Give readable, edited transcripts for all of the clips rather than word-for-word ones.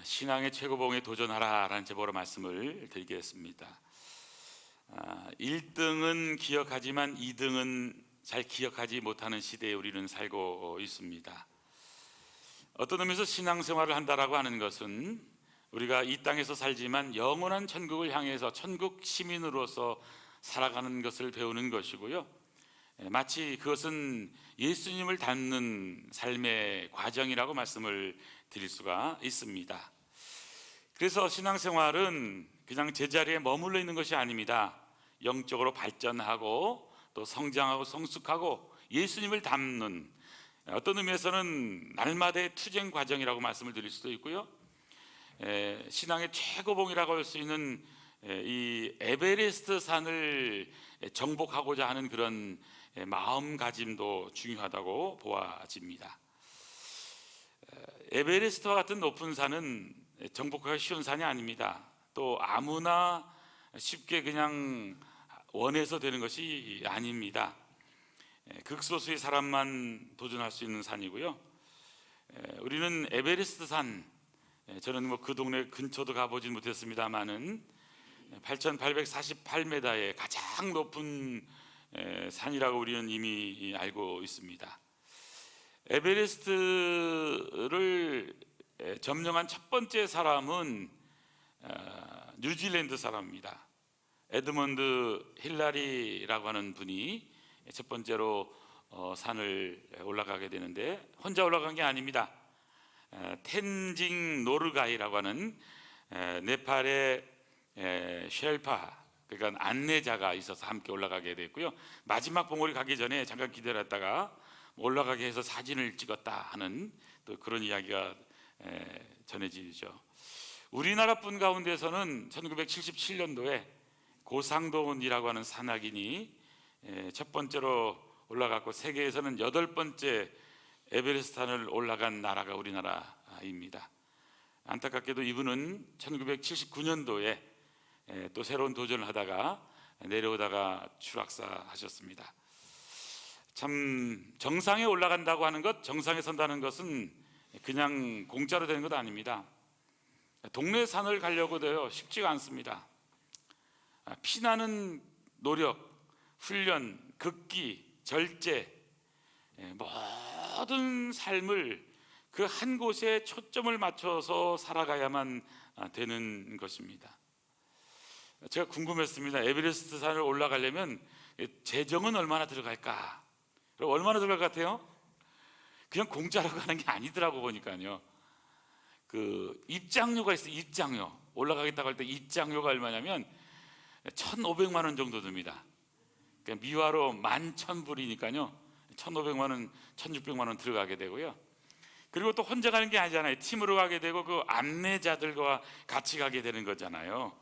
신앙의 최고봉에 도전하라라는 제목으로 말씀을 드리겠습니다. 1등은 기억하지만 2등은 잘 기억하지 못하는 시대에 우리는 살고 있습니다. 어떤 의미에서 신앙생활을 한다라고 하는 것은 우리가 이 땅에서 살지만 영원한 천국을 향해서 천국 시민으로서 살아가는 것을 배우는 것이고요, 마치 그것은 예수님을 닮는 삶의 과정이라고 말씀을 드릴 수가 있습니다. 그래서 신앙생활은 그냥 제자리에 머물러 있는 것이 아닙니다. 영적으로 발전하고 또 성장하고 성숙하고 예수님을 닮는, 어떤 의미에서는 날마다의 투쟁 과정이라고 말씀을 드릴 수도 있고요, 신앙의 최고봉이라고 할 수 있는 이 에베레스트 산을 정복하고자 하는 그런 마음가짐도 중요하다고 보아집니다. 에베레스트와 같은 높은 산은 정복하기 쉬운 산이 아닙니다. 또 아무나 쉽게 그냥 원해서 되는 것이 아닙니다. 극소수의 사람만 도전할 수 있는 산이고요, 우리는 에베레스트 산, 저는 그 동네 근처도 가보진 못했습니다만은 8,848m의 가장 높은 산이라고 우리는 이미 알고 있습니다. 에베레스트를 점령한 첫 번째 사람은 뉴질랜드 사람입니다. 에드먼드 힐라리라고 하는 분이 첫 번째로 산을 올라가게 되는데, 혼자 올라간 게 아닙니다. 텐징 노르가이라고 하는 네팔의 쉘파, 그러니까 안내자가 있어서 함께 올라가게 됐고요, 마지막 봉우리 가기 전에 잠깐 기다렸다가 올라가게 해서 사진을 찍었다 하는 또 그런 이야기가 전해지죠. 우리나라 분 가운데서는 1977년도에 고상도원이라고 하는 산악인이 첫 번째로 올라갔고, 세계에서는 8번째 에베레스트 산을 올라간 나라가 우리나라입니다. 안타깝게도 이분은 1979년도에 또 새로운 도전을 하다가 내려오다가 추락사하셨습니다. 참, 정상에 올라간다고 하는 것, 정상에 선다는 것은 그냥 공짜로 되는 것 아닙니다. 동네 산을 가려고 해요 쉽지가 않습니다. 피나는 노력, 훈련, 극기, 절제, 모든 삶을 그 한 곳에 초점을 맞춰서 살아가야만 되는 것입니다. 제가 궁금했습니다. 에베레스트 산을 올라가려면 재정은 얼마나 들어갈까? 얼마나 들어갈 것 같아요? 그냥 공짜로 가는 게 아니더라고 보니까요. 그 입장료가 있어요. 입장료. 올라가겠다고 할 때 입장료가 얼마냐면 1,500만 원 정도 듭니다. 그러니까 미화로 11,000불이니까요 1,500만 원, 1,600만 원 들어가게 되고요. 그리고 또 혼자 가는 게 아니잖아요. 팀으로 가게 되고 그 안내자들과 같이 가게 되는 거잖아요.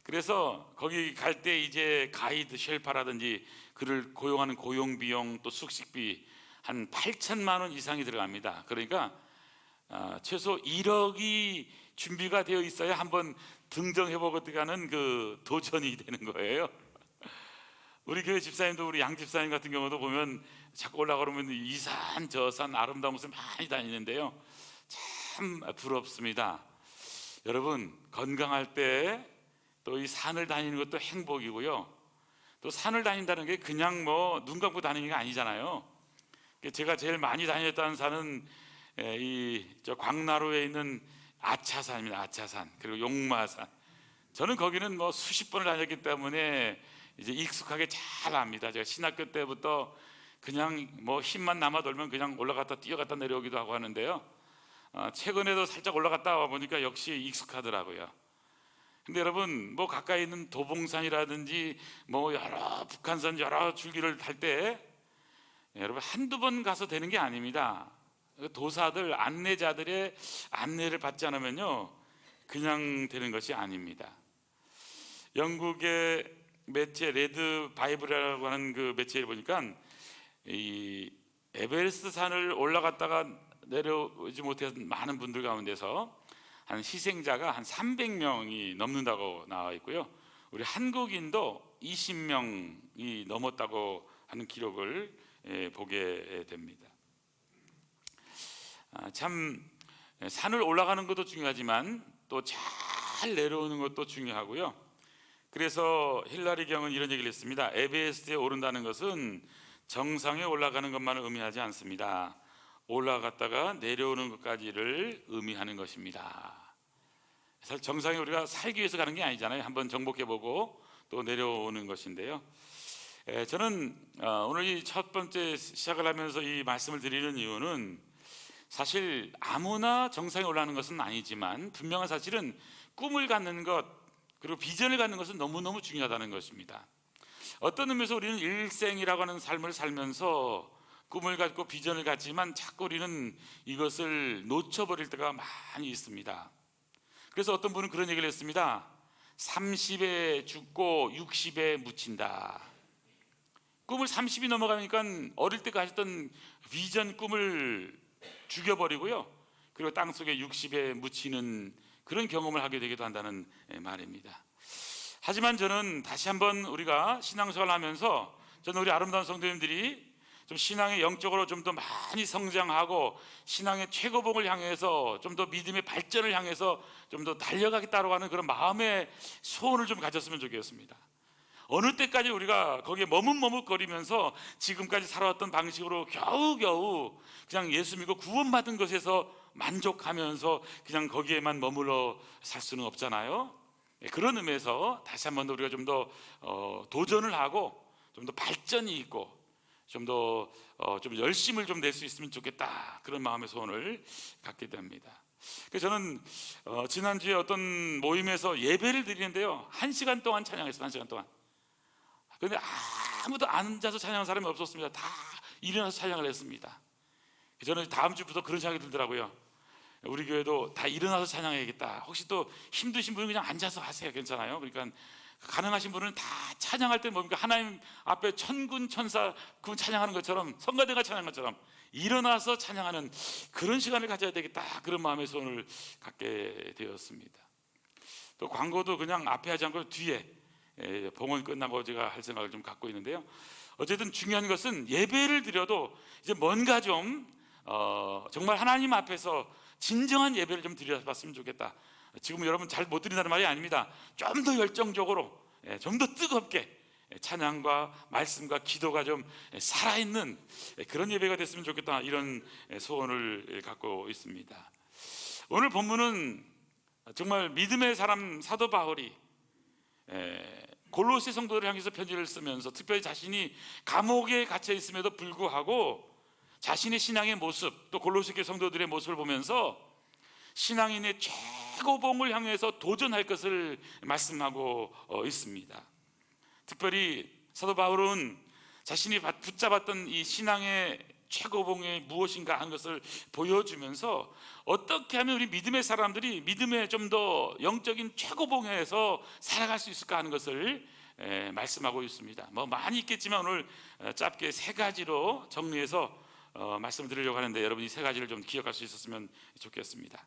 그래서 거기 갈 때 이제 가이드 쉘파라든지 그를 고용하는 고용비용 또 숙식비 한 8천만 원 이상이 들어갑니다. 그러니까 최소 1억이 준비가 되어 있어야 한번 등정해보고자 하는 그 도전이 되는 거예요. 우리 교회 집사님도, 우리 양 집사님 같은 경우도 보면 자꾸 올라가면 이 산 저 산 아름다운 곳을 많이 다니는데요, 참 부럽습니다. 여러분, 건강할 때 또 이 산을 다니는 것도 행복이고요, 또 산을 다닌다는 게 그냥 뭐 눈 감고 다니는 게 아니잖아요. 제가 제일 많이 다녔다는 산은 저 광나루에 있는 아차산입니다. 아차산, 그리고 용마산. 저는 거기는 뭐 수십 번을 다녔기 때문에 이제 익숙하게 잘 압니다. 제가 신학교 때부터 그냥 뭐 힘만 남아 돌면 그냥 올라갔다 뛰어갔다 내려오기도 하고 하는데요, 최근에도 살짝 올라갔다 와 보니까 역시 익숙하더라고요. 근데 여러분, 뭐 가까이 있는 도봉산이라든지 뭐 여러 북한산 여러 줄기를 탈 때 여러분 한두 번 가서 되는 게 아닙니다. 도사들, 안내자들의 안내를 받지 않으면요 그냥 되는 것이 아닙니다. 영국의 매체 레드 바이블이라고 하는 그 매체를 보니까 이 에베레스트 산을 올라갔다가 내려오지 못한 많은 분들 가운데서 한 희생자가 한 300명이 넘는다고 나와 있고요, 우리 한국인도 20명이 넘었다고 하는 기록을 보게 됩니다. 참 산을 올라가는 것도 중요하지만 또 잘 내려오는 것도 중요하고요. 그래서 힐라리 경은 이런 얘기를 했습니다. 에베레스트에 오른다는 것은 정상에 올라가는 것만을 의미하지 않습니다. 올라갔다가 내려오는 것까지를 의미하는 것입니다. 사실 정상에 우리가 살기 위해서 가는 게 아니잖아요. 한번 정복해보고 또 내려오는 것인데요. 저는 오늘 이 첫 번째 시작을 하면서 이 말씀을 드리는 이유는 사실 아무나 정상에 올라가는 것은 아니지만 분명한 사실은 꿈을 갖는 것 그리고 비전을 갖는 것은 너무너무 중요하다는 것입니다. 어떤 의미에서 우리는 일생이라고 하는 삶을 살면서 꿈을 갖고 비전을 갖지만 자꾸 우리는 이것을 놓쳐버릴 때가 많이 있습니다. 그래서 어떤 분은 그런 얘기를 했습니다. 30에 죽고 60에 묻힌다. 꿈을 30이 넘어가니까 어릴 때 가졌던 비전 꿈을 죽여버리고요. 그리고 땅속에 60에 묻히는 그런 경험을 하게 되기도 한다는 말입니다. 하지만 저는 다시 한번 우리가 신앙생활을 하면서 저는 우리 아름다운 성도님들이 좀 신앙의 영적으로 좀 더 많이 성장하고 신앙의 최고봉을 향해서 좀 더 믿음의 발전을 향해서 좀 더 달려가겠다고 하는 그런 마음의 소원을 좀 가졌으면 좋겠습니다. 어느 때까지 우리가 거기에 머뭇머뭇거리면서 지금까지 살아왔던 방식으로 겨우겨우 그냥 예수 믿고 구원받은 것에서 만족하면서 그냥 거기에만 머물러 살 수는 없잖아요. 그런 의미에서 다시 한번 더 우리가 좀 더 도전을 하고 좀 더 발전이 있고 좀 더 좀 열심을 좀 낼 수 있으면 좋겠다, 그런 마음의 소원을 갖게 됩니다. 그래서 저는 지난주에 어떤 모임에서 예배를 드리는데요, 1시간 동안 찬양했어요. 1시간 동안. 그런데 아무도 앉아서 찬양하는 사람이 없었습니다. 다 일어나서 찬양을 했습니다. 저는 다음 주부터 그런 생각이 들더라고요. 우리 교회도 다 일어나서 찬양해야겠다. 혹시 또 힘드신 분은 그냥 앉아서 하세요. 괜찮아요. 그러니까 가능하신 분은 다 찬양할 때 뭡니까? 하나님 앞에 천군 천사 그 찬양하는 것처럼, 성가대가 찬양하는 것처럼 일어나서 찬양하는 그런 시간을 가져야 되겠다, 그런 마음의 소원을 갖게 되었습니다. 또 광고도 그냥 앞에 하지 않고 뒤에 봉헌 끝나고 제가 할 생각을 좀 갖고 있는데요. 어쨌든 중요한 것은 예배를 드려도 이제 뭔가 좀 정말 하나님 앞에서 진정한 예배를 좀 드려봤으면 좋겠다. 지금 여러분 잘 못 드린다는 말이 아닙니다. 좀 더 열정적으로, 좀 더 뜨겁게 찬양과 말씀과 기도가 좀 살아있는 그런 예배가 됐으면 좋겠다, 이런 소원을 갖고 있습니다. 오늘 본문은 정말 믿음의 사람 사도 바울이 골로새 성도들을 향해서 편지를 쓰면서 특별히 자신이 감옥에 갇혀 있음에도 불구하고 자신의 신앙의 모습, 또 골로새 교회 성도들의 모습을 보면서 신앙인의 최고봉을 향해서 도전할 것을 말씀하고 있습니다. 특별히 사도 바울은 자신이 붙잡았던 이 신앙의 최고봉이 무엇인가 하는 것을 보여주면서 어떻게 하면 우리 믿음의 사람들이 믿음의 좀 더 영적인 최고봉에서 살아갈 수 있을까 하는 것을 말씀하고 있습니다. 뭐 많이 있겠지만 오늘 짧게 3가지로 정리해서 말씀을 드리려고 하는데 여러분이 3가지를 좀 기억할 수 있었으면 좋겠습니다.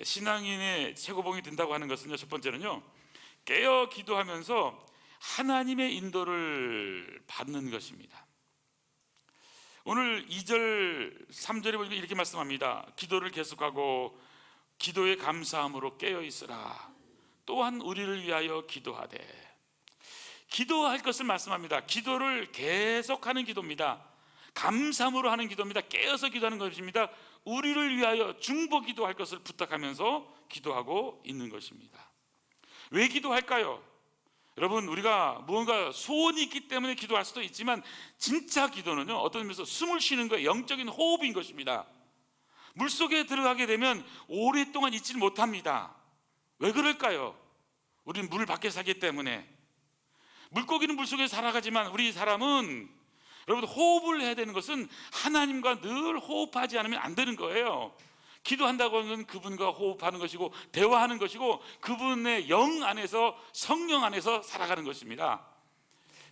신앙인의 최고봉이 된다고 하는 것은요, 첫 번째는요, 깨어 기도하면서 하나님의 인도를 받는 것입니다. 오늘 2절 3절에 보니까 이렇게 말씀합니다. 기도를 계속하고 기도에 감사함으로 깨어 있으라. 또한 우리를 위하여 기도하되. 기도할 것을 말씀합니다. 기도를 계속하는 기도입니다. 감사함으로 하는 기도입니다. 깨어서 기도하는 것입니다. 우리를 위하여 중보 기도할 것을 부탁하면서 기도하고 있는 것입니다. 왜 기도할까요? 여러분, 우리가 무언가 소원이 있기 때문에 기도할 수도 있지만 진짜 기도는요, 어떤 의미에서 숨을 쉬는 거예요. 영적인 호흡인 것입니다. 물속에 들어가게 되면 오랫동안 있지를 못합니다. 왜 그럴까요? 우리는 물 밖에 살기 때문에. 물고기는 물속에 살아가지만 우리 사람은, 여러분, 호흡을 해야 되는 것은 하나님과 늘 호흡하지 않으면 안 되는 거예요. 기도한다고 하는 건 그분과 호흡하는 것이고 대화하는 것이고 그분의 영 안에서, 성령 안에서 살아가는 것입니다.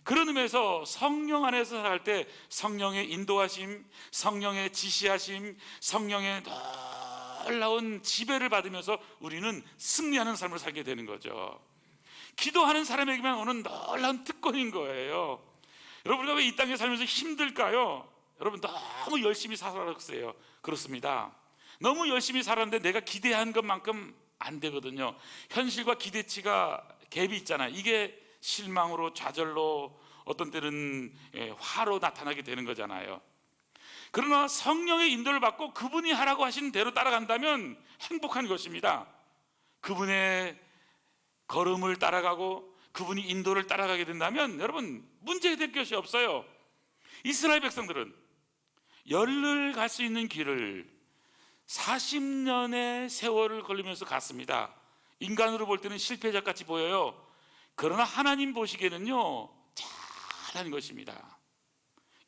그런 의미에서 성령 안에서 살아갈 때 성령의 인도하심, 성령의 지시하심, 성령의 놀라운 지배를 받으면서 우리는 승리하는 삶을 살게 되는 거죠. 기도하는 사람에게만 오는 놀라운 특권인 거예요. 여러분, 우리가 왜 이 땅에 살면서 힘들까요? 여러분, 너무 열심히 살았어요. 그렇습니다. 너무 열심히 살았는데 내가 기대한 것만큼 안 되거든요. 현실과 기대치가 갭이 있잖아요. 이게 실망으로, 좌절로, 어떤 때는 화로 나타나게 되는 거잖아요. 그러나 성령의 인도를 받고 그분이 하라고 하시는 대로 따라간다면 행복한 것입니다. 그분의 걸음을 따라가고 그분이 인도를 따라가게 된다면 여러분 문제될 것이 없어요. 이스라엘 백성들은 열흘 갈 수 있는 길을 40년의 세월을 걸리면서 갔습니다. 인간으로 볼 때는 실패자같이 보여요. 그러나 하나님 보시기에는요 잘하는 것입니다.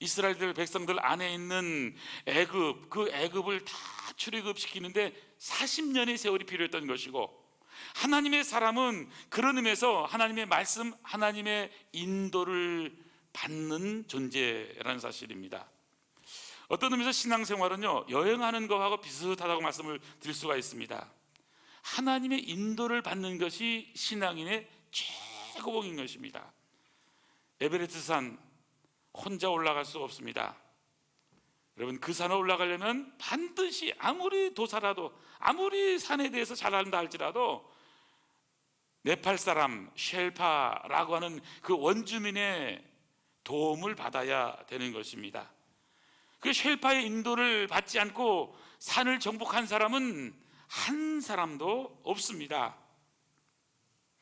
이스라엘 백성들 안에 있는 애굽, 그 애굽을 다 출애굽시키는데 40년의 세월이 필요했던 것이고, 하나님의 사람은 그런 의미에서 하나님의 말씀, 하나님의 인도를 받는 존재라는 사실입니다. 어떤 의미에서 신앙생활은요 여행하는 것하고 비슷하다고 말씀을 드릴 수가 있습니다. 하나님의 인도를 받는 것이 신앙인의 최고봉인 것입니다. 에베레스트 산 혼자 올라갈 수 없습니다. 여러분 그 산에 올라가려면 반드시 아무리 도사라도, 아무리 산에 대해서 잘 안다 할지라도 네팔 사람 쉘파라고 하는 그 원주민의 도움을 받아야 되는 것입니다. 그 쉘파의 인도를 받지 않고 산을 정복한 사람은 한 사람도 없습니다.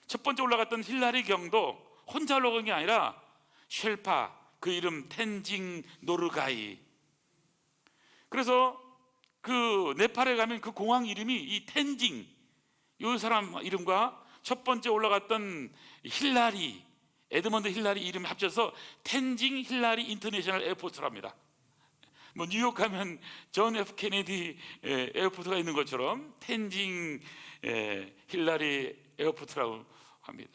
첫 번째 올라갔던 힐라리 경도 혼자 올라간 게 아니라 쉘파, 그 이름 텐징 노르가이. 그래서 그 네팔에 가면 그 공항 이름이 이 텐징, 이 사람 이름과 첫 번째 올라갔던 힐라리, 에드먼드 힐라리 이름 합쳐서 텐징 힐라리 인터내셔널 에어포트랍니다. 뭐 뉴욕 가면 존 F 케네디 에어포트가 있는 것처럼 텐징 힐라리 에어포트라고 합니다.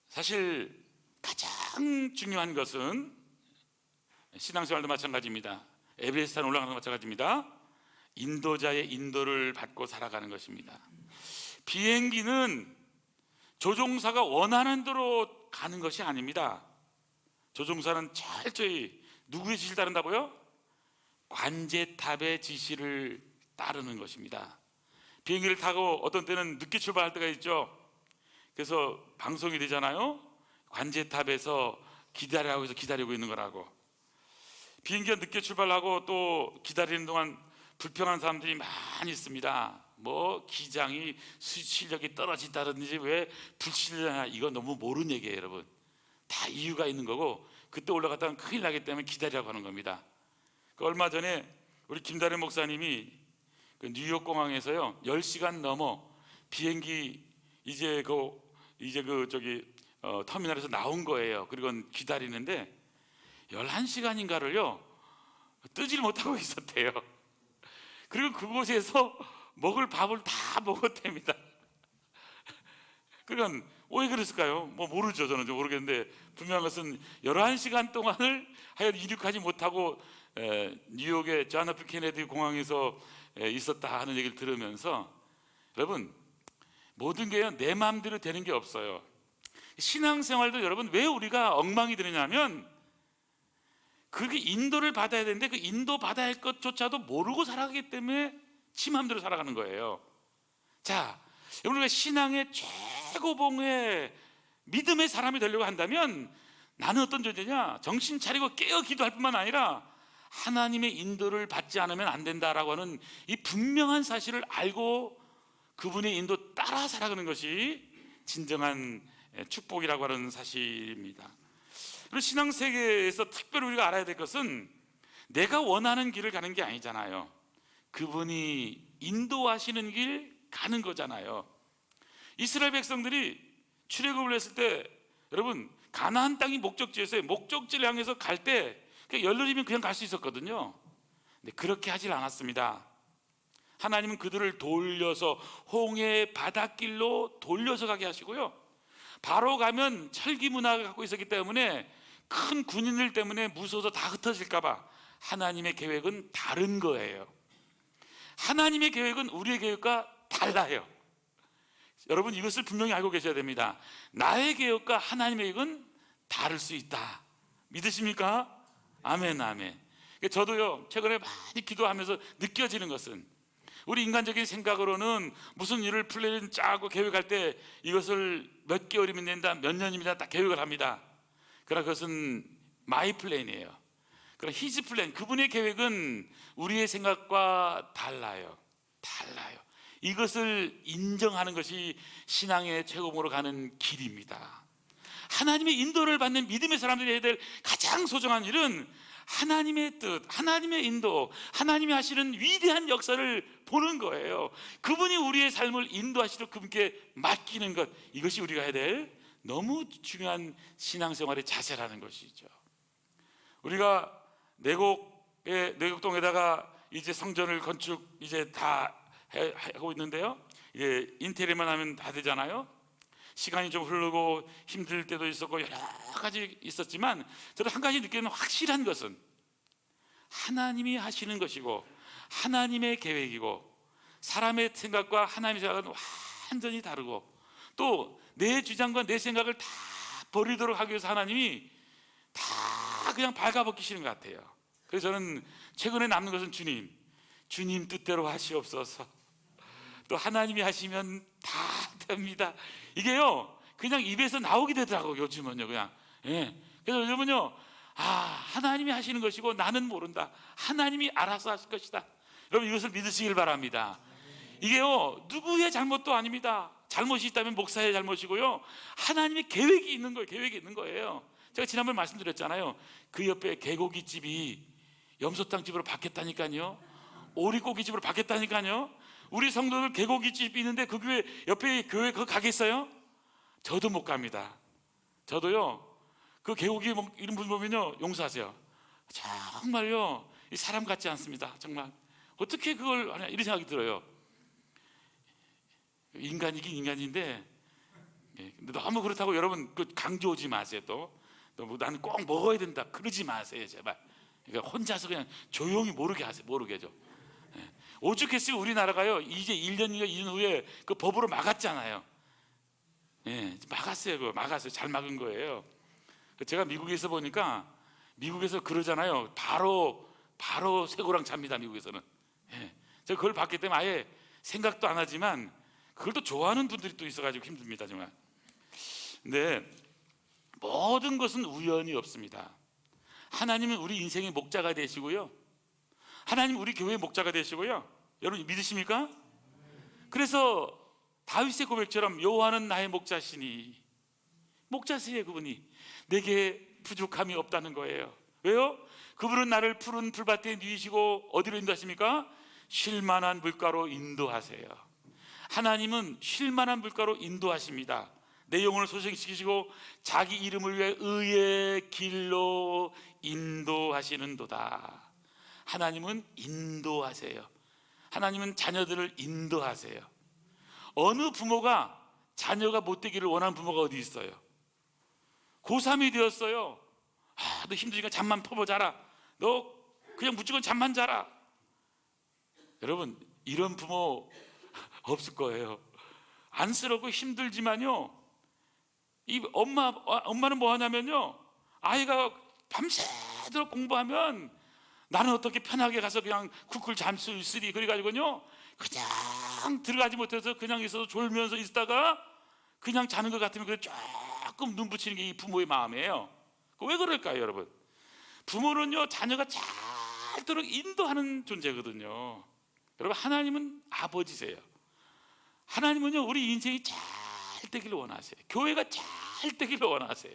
사실 가장 중요한 것은 신앙생활도 마찬가지입니다. 에베레스트 산 올라가는 것도 마찬가지입니다. 인도자의 인도를 받고 살아가는 것입니다. 비행기는 조종사가 원하는 대로 가는 것이 아닙니다. 조종사는 철저히 누구의 지시를 따른다고요? 관제탑의 지시를 따르는 것입니다. 비행기를 타고 어떤 때는 늦게 출발할 때가 있죠. 그래서 방송이 되잖아요. 관제탑에서 기다리라고 해서 기다리고 있는 거라고. 비행기가 늦게 출발하고 또 기다리는 동안 불평한 사람들이 많이 있습니다. 뭐 기장이 실력이 떨어진다든지 왜 불친절하냐, 이거 너무 모르는 얘기예요. 여러분 다 이유가 있는 거고, 그때 올라갔다면 큰일 나기 때문에 기다리라고 하는 겁니다. 얼마 전에 우리 김다래 목사님이 그 뉴욕 공항에서요 10시간 넘어 비행기 이제 터미널에서 나온 거예요. 그리고 기다리는데 11시간인가를요 뜨질 못하고 있었대요. 그리고 그곳에서 먹을 밥을 다 먹었답니다. 그러니까 왜 그랬을까요? 뭐 모르죠. 저는 좀 모르겠는데 분명한 것은 11시간 동안을 하여 이륙하지 못하고 뉴욕의 존 F 케네디 공항에서 있었다 하는 얘기를 들으면서, 여러분 모든 게 내 마음대로 되는 게 없어요. 신앙생활도 여러분 왜 우리가 엉망이 되느냐면 그렇게 인도를 받아야 되는데 그 인도 받아야 할 것조차도 모르고 살아가기 때문에 지 마음대로 살아가는 거예요. 자, 우리가 신앙의 최고봉의 믿음의 사람이 되려고 한다면 나는 어떤 존재냐? 정신 차리고 깨어 기도할 뿐만 아니라 하나님의 인도를 받지 않으면 안 된다라고 하는 이 분명한 사실을 알고 그분의 인도 따라 살아가는 것이 진정한 축복이라고 하는 사실입니다. 그리고 신앙 세계에서 특별히 우리가 알아야 될 것은 내가 원하는 길을 가는 게 아니잖아요. 그분이 인도하시는 길 가는 거잖아요. 이스라엘 백성들이 출애굽을 했을 때 여러분 가나안 땅이 목적지였어요. 목적지를 향해서 갈 때 열흘이면 그냥 갈 수 있었거든요. 근데 그렇게 하질 않았습니다. 하나님은 그들을 돌려서 홍해 바닷길로 돌려서 가게 하시고요, 바로 가면 철기 문화를 갖고 있었기 때문에 큰 군인들 때문에 무서워서 다 흩어질까 봐 하나님의 계획은 다른 거예요. 하나님의 계획은 우리의 계획과 달라요. 여러분 이것을 분명히 알고 계셔야 됩니다. 나의 계획과 하나님의 계획은 다를 수 있다. 믿으십니까? 아멘, 아멘. 저도요 최근에 많이 기도하면서 느껴지는 것은, 우리 인간적인 생각으로는 무슨 일을 플랜 짜고 계획할 때 이것을 몇 개월이면 된다, 몇 년이면 딱 계획을 합니다. 그러나 그것은 마이 플랜이에요. 그러나 히즈 플랜, 그분의 계획은 우리의 생각과 달라요. 이것을 인정하는 것이 신앙의 최고봉으로 가는 길입니다. 하나님의 인도를 받는 믿음의 사람들이 해야 될 가장 소중한 일은 하나님의 뜻, 하나님의 인도, 하나님이 하시는 위대한 역사를 보는 거예요. 그분이 우리의 삶을 인도하시도록 그분께 맡기는 것, 이것이 우리가 해야 될 너무 중요한 신앙생활의 자세라는 것이죠. 우리가 내곡동에다가 이제 성전을 건축 이제 다 하고 있는데요, 이제 인테리어만 하면 다 되잖아요. 시간이 좀 흐르고 힘들 때도 있었고 여러 가지 있었지만, 저도 한 가지 느끼는 확실한 것은 하나님이 하시는 것이고 하나님의 계획이고, 사람의 생각과 하나님의 생각은 완전히 다르고, 또 내 주장과 내 생각을 다 버리도록 하기 위해서 하나님이 다 그냥 발가벗기시는 것 같아요. 그래서 저는 최근에 남는 것은 주님 뜻대로 하시옵소서. 또 하나님이 하시면 다 됩니다. 이게요 그냥 입에서 나오게 되더라고요, 요즘은요. 그냥 그래서 요즘은요, 하나님이 하시는 것이고 나는 모른다, 하나님이 알아서 하실 것이다. 여러분, 이것을 믿으시길 바랍니다. 이게요 누구의 잘못도 아닙니다. 잘못이 있다면 목사의 잘못이고요, 하나님의 계획이 있는 거예요. 제가 지난번에 말씀드렸잖아요. 그 옆에 개고기집이 염소탕집으로 바뀌었다니까요. 오리고기집으로 바뀌었다니까요. 우리 성도들 개고기집이 있는데 그 교회 옆에 교회 그거 가겠어요? 저도 못 갑니다. 저도요 그 개고기 이런 분 보면요 용서하세요. 정말요 사람 같지 않습니다. 정말 어떻게 그걸 하냐, 이런 생각이 들어요. 인간이긴 인간인데, 근데 너무 그렇다고 여러분 그 강조하지 마세요. 또 뭐 나는 꼭 먹어야 된다 그러지 마세요, 제발. 그러니까 혼자서 그냥 조용히 모르게 하세요. 모르게 해줘. 오죽했으면 우리나라가요 이제 1년인가 2년 후에 그 법으로 막았잖아요. 막았어요. 그거 막았어요. 잘 막은 거예요. 제가 미국에서 보니까, 미국에서 그러잖아요. 바로 쇠고랑 잡니다, 미국에서는. 제가 그걸 봤기 때문에 아예 생각도 안 하지만, 그걸 또 좋아하는 분들이 또 있어가지고 힘듭니다, 정말. 근데 모든 것은 우연이 없습니다. 하나님은 우리 인생의 목자가 되시고요, 하나님 우리 교회의 목자가 되시고요. 여러분 믿으십니까? 그래서 다윗의 고백처럼 여호와는 나의 목자시니, 목자세요. 그분이 내게 부족함이 없다는 거예요. 왜요? 그분은 나를 푸른 풀밭에 누이시고 어디로 인도하십니까? 쉴만한 물가로 인도하세요. 하나님은 쉴만한 물가로 인도하십니다. 내 영혼을 소생시키시고 자기 이름을 위해 의의 길로 인도하시는도다. 하나님은 인도하세요. 하나님은 자녀들을 인도하세요. 어느 부모가 자녀가 못되기를 원하는 부모가 어디 있어요? 고3이 되었어요. 너 힘드니까 잠만 퍼보 자라. 너 그냥 무조건 잠만 자라. 여러분, 이런 부모 없을 거예요. 안쓰럽고 힘들지만요, 이 엄마는 뭐 하냐면요, 아이가 밤새도록 공부하면 나는 어떻게 편하게 가서 그냥 쿨쿨 잠 수 있으리, 그래가지고요 그냥 들어가지 못해서 그냥 있어서 졸면서 있다가 그냥 자는 것 같으면 그래 조금 눈 붙이는 게 이 부모의 마음이에요. 왜 그럴까요, 여러분? 부모는요 자녀가 잘도록 인도하는 존재거든요. 여러분, 하나님은 아버지세요. 하나님은요 우리 인생이 잘 되기를 원하세요. 교회가 잘 되기를 원하세요.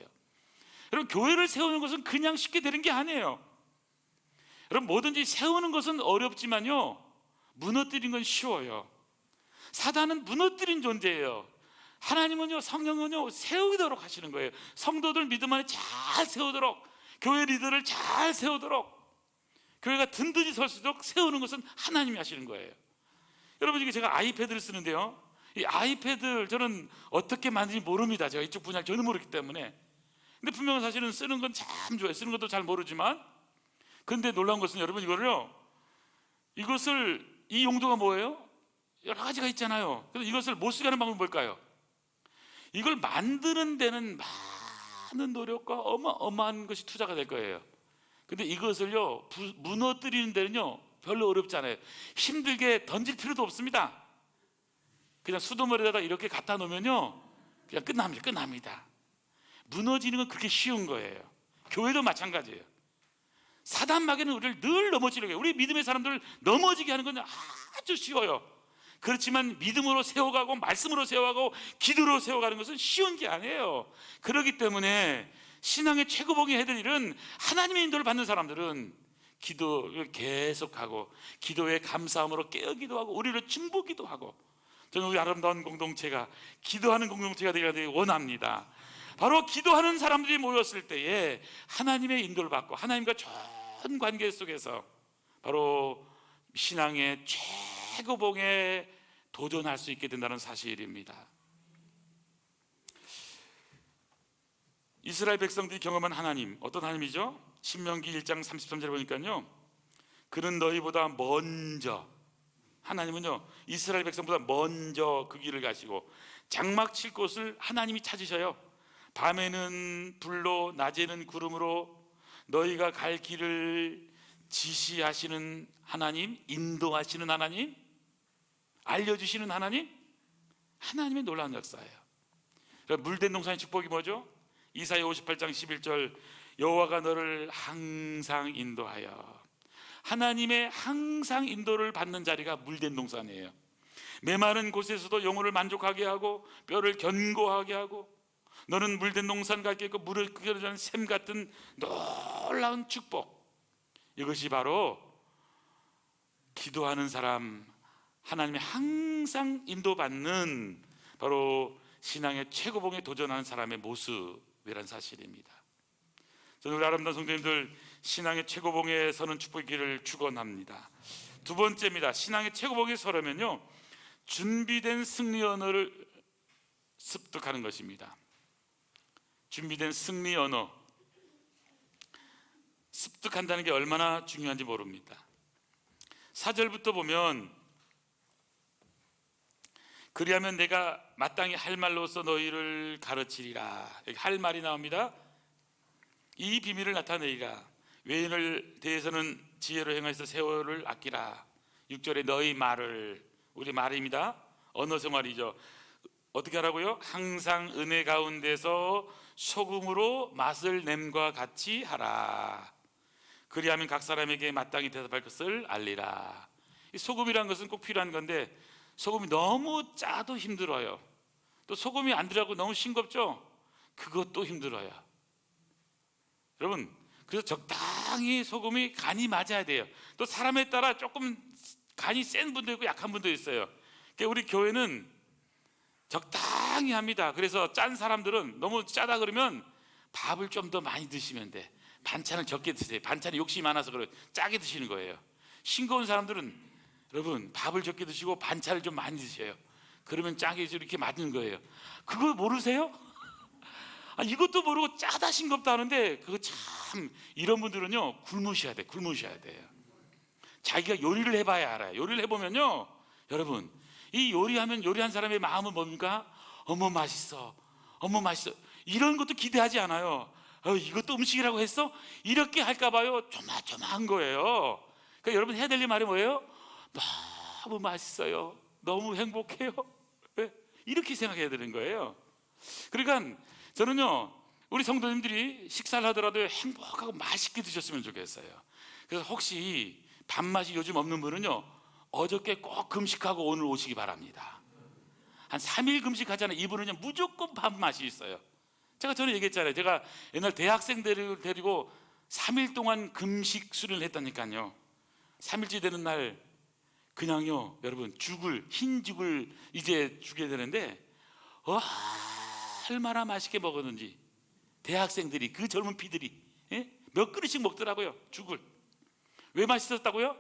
여러분, 교회를 세우는 것은 그냥 쉽게 되는 게 아니에요. 여러분, 뭐든지 세우는 것은 어렵지만요 무너뜨리는 건 쉬워요. 사단은 무너뜨린 존재예요. 하나님은요, 성령은요 세우도록 하시는 거예요. 성도들 믿음 안에 잘 세우도록, 교회 리더를 잘 세우도록, 교회가 든든히 설 수 있도록 세우는 것은 하나님이 하시는 거예요. 여러분, 이게 제가 아이패드를 쓰는데요, 이 아이패드 저는 어떻게 만드는지 모릅니다. 제가 이쪽 분야를 전혀 모르기 때문에. 근데 분명히 사실은 쓰는 건 참 좋아요. 쓰는 것도 잘 모르지만, 그런데 놀라운 것은 여러분, 이것을 이 용도가 뭐예요? 여러 가지가 있잖아요. 그래서 이것을 못 쓰게 하는 방법은 뭘까요? 이걸 만드는 데는 많은 노력과 어마어마한 것이 투자가 될 거예요. 근데 이것을요 무너뜨리는 데는요 별로 어렵지 않아요. 힘들게 던질 필요도 없습니다. 그냥 수도머리에다 이렇게 갖다 놓으면요 그냥 끝납니다. 무너지는 건 그렇게 쉬운 거예요. 교회도 마찬가지예요. 사단 마귀는 우리를 늘 넘어지려고 해요. 우리 믿음의 사람들을 넘어지게 하는 건 아주 쉬워요. 그렇지만 믿음으로 세워가고 말씀으로 세워가고 기도로 세워가는 것은 쉬운 게 아니에요. 그렇기 때문에 신앙의 최고봉이 해야 될 일은 하나님의 인도를 받는 사람들은 기도를 계속하고 기도에 감사함으로 깨어기도 하고 우리를 중보기도 하고, 저는 우리 아름다운 공동체가 기도하는 공동체가 되기를 원합니다. 바로 기도하는 사람들이 모였을 때에 하나님의 인도를 받고 하나님과 좋은 관계 속에서 바로 신앙의 최고봉에 도전할 수 있게 된다는 사실입니다. 이스라엘 백성들이 경험한 하나님, 어떤 하나님이죠? 신명기 1장 33절에 보니까요, 그는 너희보다 먼저, 하나님은요 이스라엘 백성보다 먼저 그 길을 가시고 장막 칠 곳을 하나님이 찾으셔요. 밤에는 불로 낮에는 구름으로 너희가 갈 길을 지시하시는 하나님, 인도하시는 하나님, 알려주시는 하나님, 하나님의 놀라운 역사예요. 물된 동산의 축복이 뭐죠? 이사야 58장 11절, 여호와가 너를 항상 인도하여. 하나님의 항상 인도를 받는 자리가 물된 동산이에요. 메마른 곳에서도 영혼을 만족하게 하고 뼈를 견고하게 하고, 너는 물된 동산 같게 있고 물을 끓여주는 샘 같은 놀라운 축복. 이것이 바로 기도하는 사람, 하나님의 항상 인도받는 바로 신앙의 최고봉에 도전하는 사람의 모습이란 사실입니다. 저는 우리 아름다운 성도님들 신앙의 최고봉에 서는 축복이기를 축원합니다. 두 번째입니다. 신앙의 최고봉에 서려면요 준비된 승리 언어를 습득하는 것입니다. 준비된 승리 언어 습득한다는 게 얼마나 중요한지 모릅니다. 4절부터 보면, 그리하면 내가 마땅히 할 말로서 너희를 가르치리라. 여기 할 말이 나옵니다. 이 비밀을 나타내리라. 외인을 대해서는 지혜로 행하여서 세월을 아끼라. 6절에 너희 말을, 우리 말입니다. 언어 생활이죠. 어떻게 하라고요? 항상 은혜 가운데서 소금으로 맛을 냄과 같이 하라. 그리하면 각 사람에게 마땅히 대답할 것을 알리라. 이 소금이라는 것은 꼭 필요한 건데, 소금이 너무 짜도 힘들어요. 또 소금이 안 들어가고 너무 싱겁죠? 그것도 힘들어요. 여러분, 그래서 적당히 소금이 간이 맞아야 돼요. 또 사람에 따라 조금 간이 센 분도 있고 약한 분도 있어요. 그러니까 우리 교회는 적당히 합니다. 그래서 짠 사람들은 너무 짜다 그러면 밥을 좀 더 많이 드시면 돼. 반찬을 적게 드세요. 반찬이 욕심이 많아서 그래요. 짜게 드시는 거예요. 싱거운 사람들은 여러분 밥을 적게 드시고 반찬을 좀 많이 드셔요. 그러면 짜게 이렇게 맞는 거예요. 그거 모르세요? 이것도 모르고 짜다 싱겁다 하는데, 그거 참 이런 분들은요 굶으셔야 돼. 굶으셔야 돼요. 자기가 요리를 해봐야 알아요. 요리를 해보면요 여러분, 이 요리하면 요리한 사람의 마음은 뭡니까? 어머 맛있어, 어머 맛있어, 이런 것도 기대하지 않아요. 이것도 음식이라고 했어? 이렇게 할까 봐요. 조마조마한 거예요. 그러니까 여러분 해야 될 말이 뭐예요? 너무 맛있어요, 너무 행복해요, 이렇게 생각해야 되는 거예요. 그러니까 저는요 우리 성도님들이 식사를 하더라도 행복하고 맛있게 드셨으면 좋겠어요. 그래서 혹시 밥맛이 요즘 없는 분은요 어저께 꼭 금식하고 오늘 오시기 바랍니다. 한 3일 금식하잖아요. 이분은요 무조건 밥맛이 있어요. 제가 전에 얘기했잖아요. 제가 옛날 대학생들을 데리고 3일 동안 금식 수련을 했다니까요. 3일째 되는 날 그냥요 여러분 흰 죽을 이제 주게 되는데 얼마나 맛있게 먹었는지 대학생들이, 그 젊은 피들이 몇 그릇씩 먹더라고요. 죽을. 왜 맛있었다고요?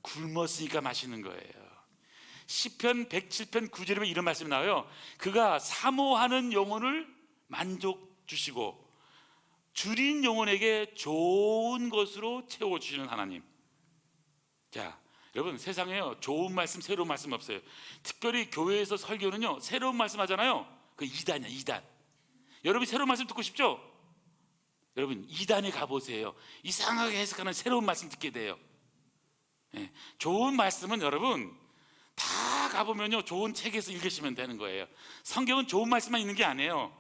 굶었으니까 맛있는 거예요. 시편 107편 9절에 보면 이런 말씀이 나와요. 그가 사모하는 영혼을 만족 주시고 줄인 영혼에게 좋은 것으로 채워주시는 하나님. 자 여러분, 세상에요 좋은 말씀 새로운 말씀 없어요. 특별히 교회에서 설교는요 새로운 말씀 하잖아요. 그 2단이야 2단. 여러분이 새로운 말씀 듣고 싶죠? 여러분 이단에 가보세요. 이상하게 해석하는 새로운 말씀 듣게 돼요. 좋은 말씀은 여러분 다 가보면요 좋은 책에서 읽으시면 되는 거예요. 성경은 좋은 말씀만 있는 게 아니에요.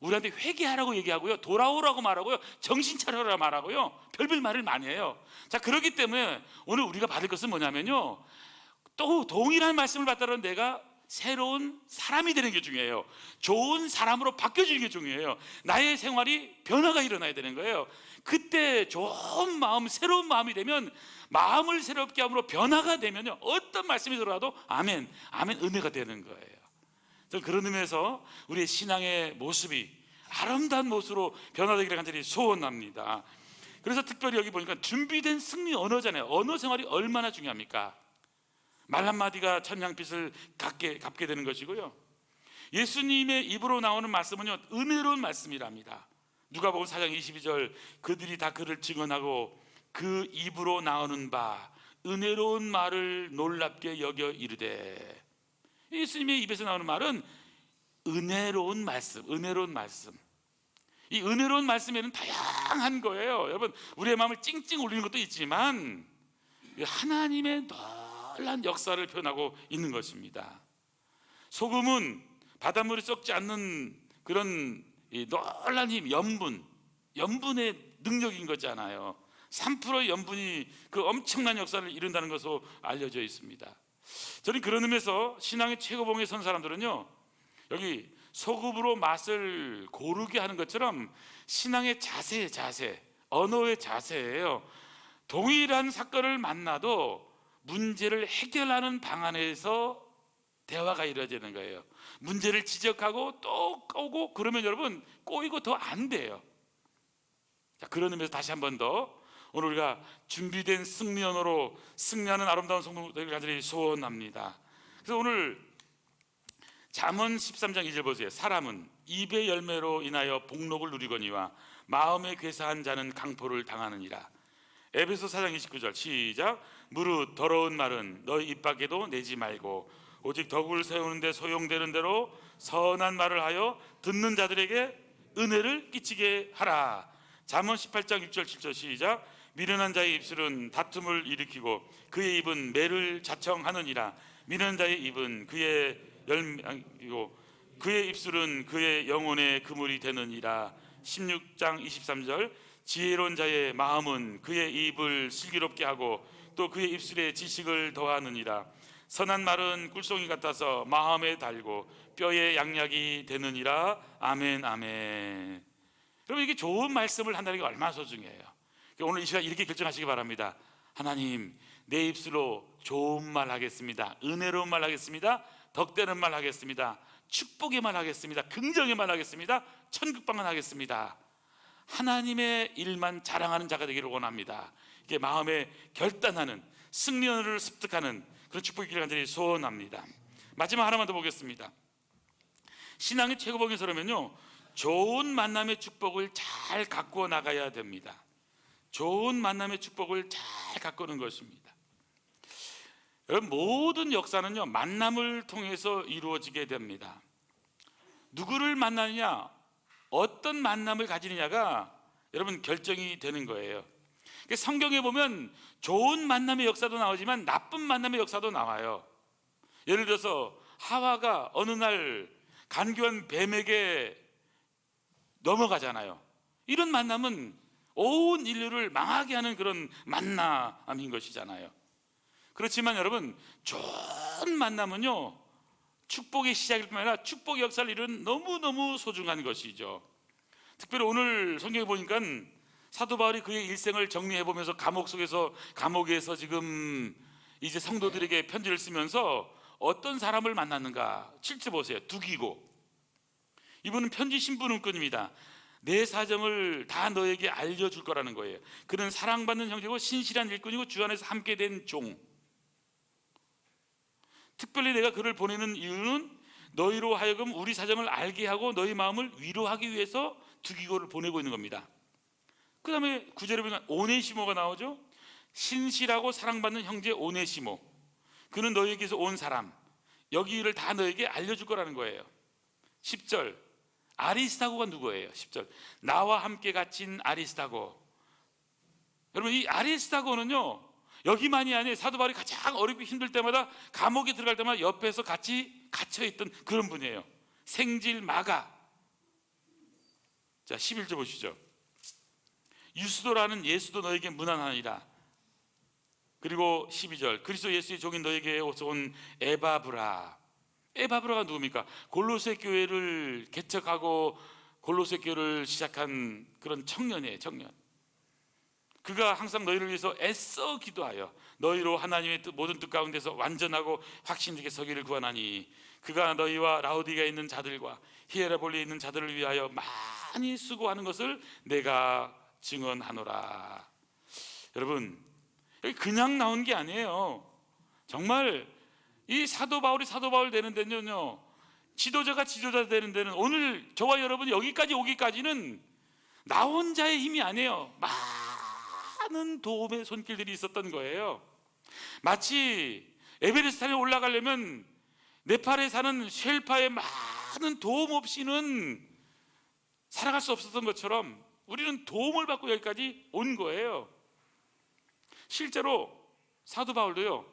우리한테 회개하라고 얘기하고요, 돌아오라고 말하고요, 정신 차려라 말하고요, 별별 말을 많이 해요. 자, 그렇기 때문에 오늘 우리가 받을 것은 뭐냐면요, 또 동일한 말씀을 받더라도 내가 새로운 사람이 되는 게 중요해요. 좋은 사람으로 바뀌어지는 게 중요해요. 나의 생활이 변화가 일어나야 되는 거예요. 그때 좋은 마음, 새로운 마음이 되면, 마음을 새롭게 함으로 변화가 되면요 어떤 말씀이 들어와도 아멘, 아멘, 은혜가 되는 거예요. 저는 그런 의미에서 우리의 신앙의 모습이 아름다운 모습으로 변화되기를 간절히 소원합니다. 그래서 특별히 여기 보니까 준비된 승리 언어잖아요. 언어 생활이 얼마나 중요합니까? 말 한마디가 천냥빚을 갚게 되는 것이고요, 예수님의 입으로 나오는 말씀은요 은혜로운 말씀이랍니다. 누가복음 4장 22절, 그들이 다 그를 증언하고 그 입으로 나오는 바 은혜로운 말을 놀랍게 여겨 이르되. 예수님의 입에서 나오는 말은 은혜로운 말씀, 은혜로운 말씀. 이 은혜로운 말씀에는 다양한 거예요. 여러분, 우리의 마음을 찡찡 울리는 것도 있지만 하나님의 놀라운 역사를 표현하고 있는 것입니다. 소금은 바닷물이 썩지 않는 그런 놀라운 힘, 염분의 능력인 거잖아요. 3%의 염분이 그 엄청난 역사를 이룬다는 것으로 알려져 있습니다. 저는 그런 의미에서 신앙의 최고봉에 선 사람들은요, 여기 소금으로 맛을 고르게 하는 것처럼 신앙의 자세, 언어의 자세예요. 동일한 사건을 만나도 문제를 해결하는 방안에서 대화가 이루어지는 거예요. 문제를 지적하고 또 꼬고 그러면 여러분 꼬이고 더 안 돼요. 자, 그런 의미에서 다시 한 번 더 오늘 우리가 준비된 승리 언어로 승리하는 아름다운 성도들을 간절히 소원합니다. 그래서 오늘 잠언 13장 2절 보세요. 사람은 입의 열매로 인하여 복록을 누리거니와 마음에 괴사한 자는 강포를 당하느니라. 에베소 4장 29절 시작. 무릇 더러운 말은 너희 입 밖에도 내지 말고 오직 덕을 세우는 데 소용되는 대로 선한 말을 하여 듣는 자들에게 은혜를 끼치게 하라. 잠언 18장 6절 7절 시작. 미련한 자의 입술은 다툼을 일으키고 그의 입은 매를 자청하느니라. 미련한 자의 입은 그의 열매이고 그의 입술은 그의 영혼의 그물이 되느니라. 16장 23절 지혜로운 자의 마음은 그의 입을 슬기롭게 하고 또 그의 입술에 지식을 더하느니라. 선한 말은 꿀송이 같아서 마음에 달고 뼈에 양약이 되느니라. 아멘, 아멘. 여러분, 이게 좋은 말씀을 한다는 게 얼마나 소중해요. 오늘 이 시간 이렇게 결정하시기 바랍니다. 하나님, 내 입술로 좋은 말 하겠습니다. 은혜로운 말 하겠습니다. 덕되는 말 하겠습니다. 축복의 말 하겠습니다. 긍정의 말 하겠습니다. 천국방언 하겠습니다. 하나님의 일만 자랑하는 자가 되기를 원합니다. 이게 마음에 결단하는, 승리를 습득하는 그런 축복이기를 간절히 소원합니다. 마지막 하나만 더 보겠습니다. 신앙의 최고봉에 서려면요 좋은 만남의 축복을 잘 가꾸어 나가야 됩니다. 좋은 만남의 축복을 잘 가꾸는 것입니다. 여러분, 모든 역사는요 만남을 통해서 이루어지게 됩니다. 누구를 만나느냐, 어떤 만남을 가지느냐가 여러분 결정이 되는 거예요. 성경에 보면 좋은 만남의 역사도 나오지만 나쁜 만남의 역사도 나와요. 예를 들어서 하와가 어느 날 간교한 뱀에게 넘어가잖아요. 이런 만남은 온 인류를 망하게 하는 그런 만남인 것이잖아요. 그렇지만 여러분, 좋은 만남은요 축복의 시작일 뿐만 아니라 축복의 역사를 이루는 너무너무 소중한 것이죠. 특별히 오늘 성경에 보니까 사도 바울이 그의 일생을 정리해보면서 감옥에서 지금 이제 성도들에게 편지를 쓰면서 어떤 사람을 만났는가. 7절 보세요. 두기고. 이분은 편지 신부름꾼입니다. 내 사정을 다 너에게 알려줄 거라는 거예요. 그는 사랑받는 형제고 신실한 일꾼이고 주 안에서 함께 된 종. 특별히 내가 그를 보내는 이유는 너희로 하여금 우리 사정을 알게 하고 너희 마음을 위로하기 위해서 두기고를 보내고 있는 겁니다. 그 다음에 9절에 보면 오네시모가 나오죠. 신실하고 사랑받는 형제 오네시모, 그는 너희에게서 온 사람, 여기를 다 너에게 알려줄 거라는 거예요. 10절 아리스타고가 누구예요? 10절 나와 함께 갇힌 아리스타고. 여러분 이 아리스타고는요 여기만이 아니에요. 사도 바울이 가장 어렵고 힘들 때마다 감옥에 들어갈 때마다 옆에서 같이 갇혀있던 그런 분이에요. 생질 마가. 자 11절 보시죠. 유스도라는 예수도 너에게 문안하니라. 그리고 12절 그리스도 예수의 종인 너에게 온 에바브라. 에바브라가 누굽니까? 골로새 교회를 개척하고 골로새 교회를 시작한 그런 청년이에요. 청년. 그가 항상 너희를 위해서 애써 기도하여 너희로 하나님의 모든 뜻 가운데서 완전하고 확신되게 서기를 구하나니 그가 너희와 라우디게아에 있는 자들과 히에라볼리에 있는 자들을 위하여 많이 수고하는 것을 내가 증언하노라. 여러분 여기 그냥 나온 게 아니에요. 정말 이 사도 바울이 사도 바울 되는 데는요 지도자가 지도자 되는 데는 오늘 저와 여러분이 여기까지 오기까지는 나 혼자의 힘이 아니에요. 많은 도움의 손길들이 있었던 거예요. 마치 에베레스트산에 올라가려면 네팔에 사는 쉘파의 많은 도움 없이는 살아갈 수 없었던 것처럼 우리는 도움을 받고 여기까지 온 거예요. 실제로 사도 바울도요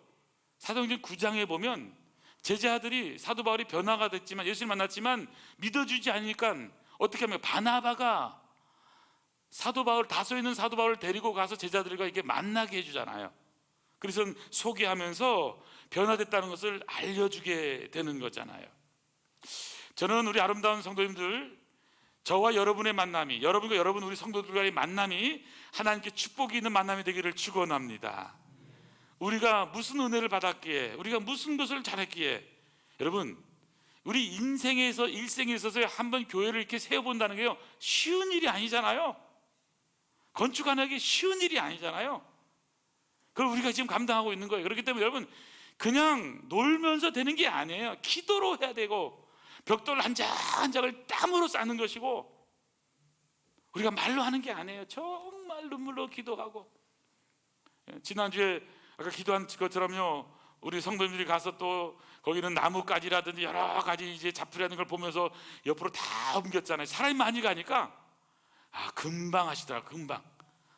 사도행전 9장에 보면 제자들이 사도 바울이 변화가 됐지만 예수를 만났지만 믿어주지 않으니까 어떻게 하면 바나바가 사도 바울 다소에 있는 사도 바울을 데리고 가서 제자들과 이렇게 만나게 해주잖아요. 그래서 소개하면서 변화됐다는 것을 알려주게 되는 거잖아요. 저는 우리 아름다운 성도님들 저와 여러분의 만남이 여러분과 여러분 우리 성도들과의 만남이 하나님께 축복이 있는 만남이 되기를 축원합니다. 우리가 무슨 은혜를 받았기에 우리가 무슨 것을 잘했기에 여러분 우리 인생에서 일생에 있어서 한번 교회를 이렇게 세워본다는 게요 쉬운 일이 아니잖아요. 건축하는 게 쉬운 일이 아니잖아요. 그걸 우리가 지금 감당하고 있는 거예요. 그렇기 때문에 여러분 그냥 놀면서 되는 게 아니에요. 기도로 해야 되고 벽돌 한 장 한 장을 땀으로 쌓는 것이고 우리가 말로 하는 게 아니에요. 정말 눈물로 기도하고. 지난주에 아까 기도한 것처럼요 우리 성도님들이 가서 또 거기는 나뭇가지라든지 여러 가지 이제 잡으려는 걸 보면서 옆으로 다 옮겼잖아요. 사람이 많이 가니까 금방 하시더라고요. 금방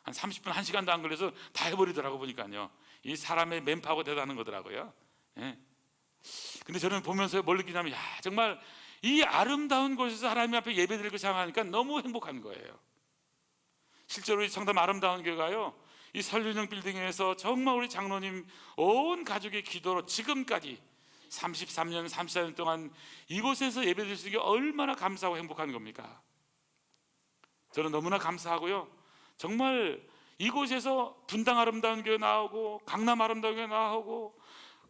한 30분 1시간도 안 걸려서 다 해버리더라고. 보니까요 이 사람의 맨파워가 대단한 거더라고요. 예. 근데 저는 보면서 뭘 느끼냐면 정말 이 아름다운 곳에서 하나님 앞에 예배드리고 생각하니까 너무 행복한 거예요. 실제로 이 청담 아름다운 교회가요 이 설륜형 빌딩에서 정말 우리 장로님 온 가족의 기도로 지금까지 33년 34년 동안 이곳에서 예배드릴 수 있는 게 얼마나 감사하고 행복한 겁니까? 저는 너무나 감사하고요 정말 이곳에서 분당 아름다운 교회 나오고 강남 아름다운 교회 나오고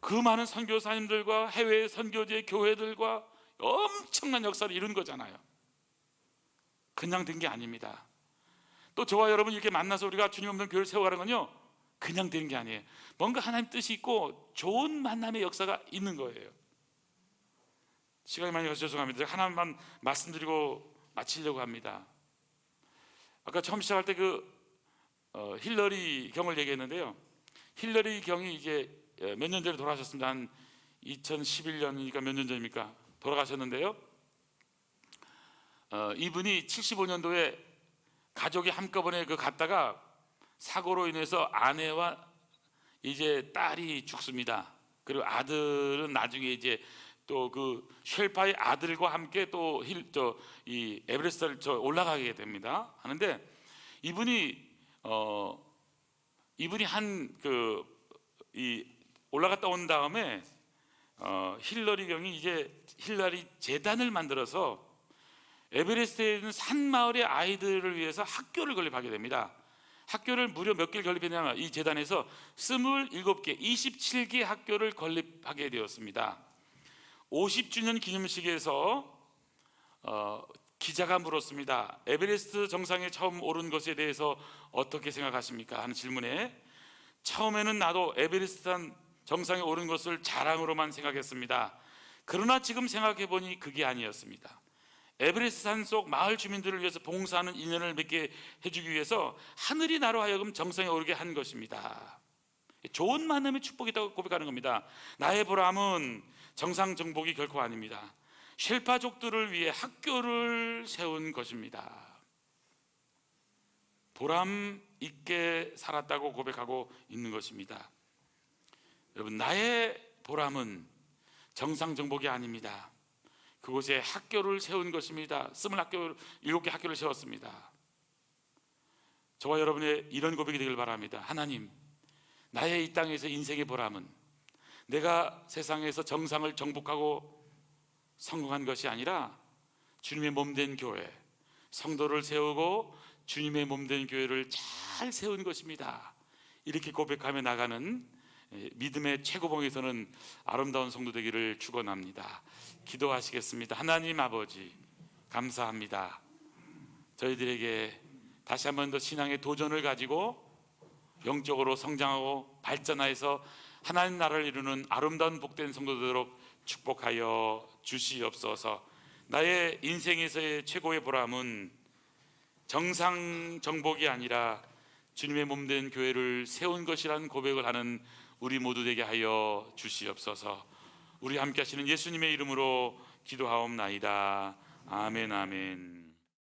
그 많은 선교사님들과 해외 선교제 교회들과 엄청난 역사를 이룬 거잖아요. 그냥 된 게 아닙니다. 또 저와 여러분 이렇게 만나서 우리가 주님 없는 교회를 세워가는 건요 그냥 되는 게 아니에요. 뭔가 하나님 뜻이 있고 좋은 만남의 역사가 있는 거예요. 시간이 많이 가서 죄송합니다. 하나만 말씀드리고 마치려고 합니다. 아까 처음 시작할 때 힐러리 경을 얘기했는데요 힐러리 경이 이제 몇 년 전에 돌아가셨습니다. 한 2011년이니까 몇 년 전입니까? 돌아가셨는데요 이분이 75년도에 가족이 한꺼번에 갔다가 사고로 인해서 아내와 이제 딸이 죽습니다. 그리고 아들은 나중에 이제 또 그 쉘파의 아들과 함께 또 이 에베레스트를 올라가게 됩니다. 하는데 이분이 이 올라갔다 온 다음에 힐러리 경이 이제 힐러리 재단을 만들어서 에베레스트에 있는 산 마을의 아이들을 위해서 학교를 건립하게 됩니다. 학교를 무려 몇 개를 건립했냐면 이 재단에서 27개, 27개 학교를 건립하게 되었습니다. 50주년 기념식에서 기자가 물었습니다. 에베레스트 정상에 처음 오른 것에 대해서 어떻게 생각하십니까? 하는 질문에 처음에는 나도 에베레스트 정상에 오른 것을 자랑으로만 생각했습니다. 그러나 지금 생각해보니 그게 아니었습니다. 에베레스트 산속 마을 주민들을 위해서 봉사하는 인연을 맺게 해주기 위해서 하늘이 나로 하여금 정상에 오르게 한 것입니다. 좋은 만남의 축복이 있다고 고백하는 겁니다. 나의 보람은 정상 정복이 결코 아닙니다. 쉘파족들을 위해 학교를 세운 것입니다. 보람 있게 살았다고 고백하고 있는 것입니다. 여러분, 나의 보람은 정상정복이 아닙니다. 그곳에 학교를 세운 것입니다. 27개 학교를 세웠습니다. 저와 여러분의 이런 고백이 되길 바랍니다. 하나님, 나의 이 땅에서 인생의 보람은 내가 세상에서 정상을 정복하고 성공한 것이 아니라 주님의 몸된 교회, 성도를 세우고 주님의 몸된 교회를 잘 세운 것입니다. 이렇게 고백하며 나가는 믿음의 최고봉에서는 아름다운 성도 되기를 축원합니다. 기도하시겠습니다. 하나님 아버지, 감사합니다. 저희들에게 다시 한 번 더 신앙의 도전을 가지고 영적으로 성장하고 발전하여서 하나님 나라를 이루는 아름다운 복된 성도 되도록 축복하여 주시옵소서. 나의 인생에서의 최고의 보람은 정상 정복이 아니라 주님의 몸된 교회를 세운 것이라는 고백을 하는 우리 모두 되게 하여 주시옵소서. 우리 함께 하시는 예수님의 이름으로 기도하옵나이다. 아멘, 아멘.